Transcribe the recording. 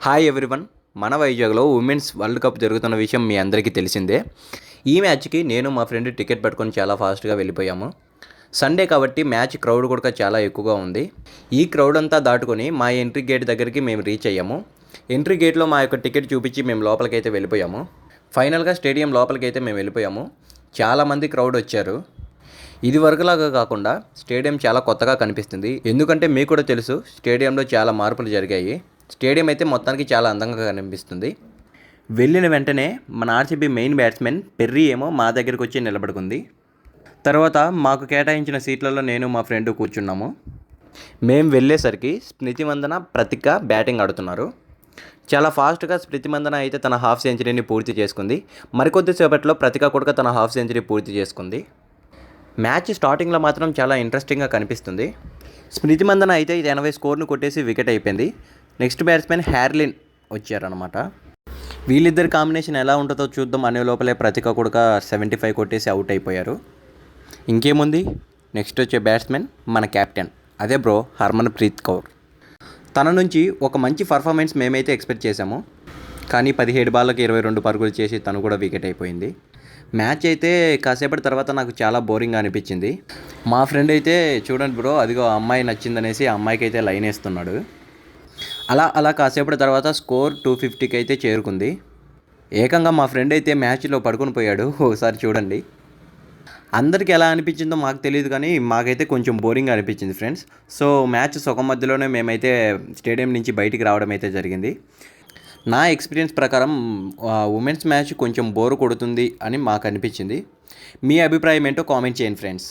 Hi everyone. మన వైజాగ్లో women's world cup జరుగుతున్న విషయం మీ అందరికీ తెలిసిందే. ఈ మ్యాచ్కి నేను మా ఫ్రెండ్ టికెట్ పట్టుకొని చాలా ఫాస్ట్గా వెళ్ళిపోయాము. సండే కాబట్టి మ్యాచ్ క్రౌడ్ కూడా చాలా ఎక్కువగా ఉంది. ఈ క్రౌడ్ అంతా దాటుకొని మా ఎంట్రీ గేట్ దగ్గరికి మేము రీచ్ అయ్యాము. ఎంట్రీ గేట్లో మా యొక్క టికెట్ చూపించి మేము లోపలికైతే వెళ్ళిపోయాము. ఫైనల్గా స్టేడియం లోపలికైతే మేము వెళ్ళిపోయాము. చాలామంది క్రౌడ్ వచ్చారు. ఇది వరకులాగా కాకుండా స్టేడియం చాలా కొత్తగా కనిపిస్తుంది. ఎందుకంటే మీకు కూడా తెలుసు, స్టేడియంలో చాలా మార్పులు జరిగాయి. స్టేడియం అయితే మొత్తానికి చాలా అందంగా కనిపిస్తుంది. వెళ్ళిన వెంటనే మన ఆర్సీబీ మెయిన్ బ్యాట్స్మెన్ పెర్రీ ఏమో మా దగ్గరికి వచ్చి నిలబడుకుంది. తర్వాత మాకు కేటాయించిన సీట్లలో నేను మా ఫ్రెండ్ కూర్చున్నాము. మేము వెళ్ళేసరికి స్మృతి మందన, ప్రతిక బ్యాటింగ్ ఆడుతున్నారు. చాలా ఫాస్ట్గా స్మృతి మందన అయితే తన హాఫ్ సెంచరీని పూర్తి చేసుకుంది. మరికొద్దిసేపట్లో ప్రతిక కూడా తన హాఫ్ సెంచరీ పూర్తి చేసుకుంది. మ్యాచ్ స్టార్టింగ్లో మాత్రం చాలా ఇంట్రెస్టింగ్గా కనిపిస్తుంది. స్మృతి మందన అయితే 80 స్కోర్ను కొట్టేసి వికెట్ అయిపోయింది. నెక్స్ట్ బ్యాట్స్మెన్ హ్యార్లిన్ వచ్చారనమాట. వీళ్ళిద్దరి కాంబినేషన్ ఎలా ఉంటుందో చూద్దాం అనే లోపలే ప్రతిక కూడా 75 కొట్టేసి అవుట్ అయిపోయారు. ఇంకేముంది, నెక్స్ట్ వచ్చే బ్యాట్స్మెన్ మన కెప్టెన్, అదే బ్రో హర్మన్ ప్రీత్ కౌర్. తన నుంచి ఒక మంచి పర్ఫార్మెన్స్ మేమైతే ఎక్స్పెక్ట్ చేసాము. కానీ 17 బాళ్ళకి 22 పరుగులు చేసి తను కూడా వికెట్ అయిపోయింది. మ్యాచ్ అయితే కాసేపటి తర్వాత నాకు చాలా బోరింగ్గా అనిపించింది. మా ఫ్రెండ్ అయితే చూడండి బ్రో, అదిగో అమ్మాయి నచ్చిందనేసి ఆ అమ్మాయికి అయితే లైన్ వేస్తున్నాడు. అలా కాసేపటి తర్వాత స్కోర్ 250కి అయితే చేరుకుంది. ఏకంగా మా ఫ్రెండ్ అయితే మ్యాచ్లో పడుకొని పోయాడు. ఒకసారి చూడండి. అందరికీ ఎలా అనిపించిందో మాకు తెలియదు, కానీ మాకైతే కొంచెం బోరింగ్ అనిపించింది ఫ్రెండ్స్. సో మ్యాచ్ సగం మధ్యలోనే మేమైతే స్టేడియం నుంచి బయటికి రావడం అయితే జరిగింది. నా ఎక్స్పీరియన్స్ ప్రకారం ఉమెన్స్ మ్యాచ్ కొంచెం బోర్ కొడుతుంది అని మాకు అనిపించింది. మీ అభిప్రాయం ఏంటో కామెంట్ చేయండి ఫ్రెండ్స్.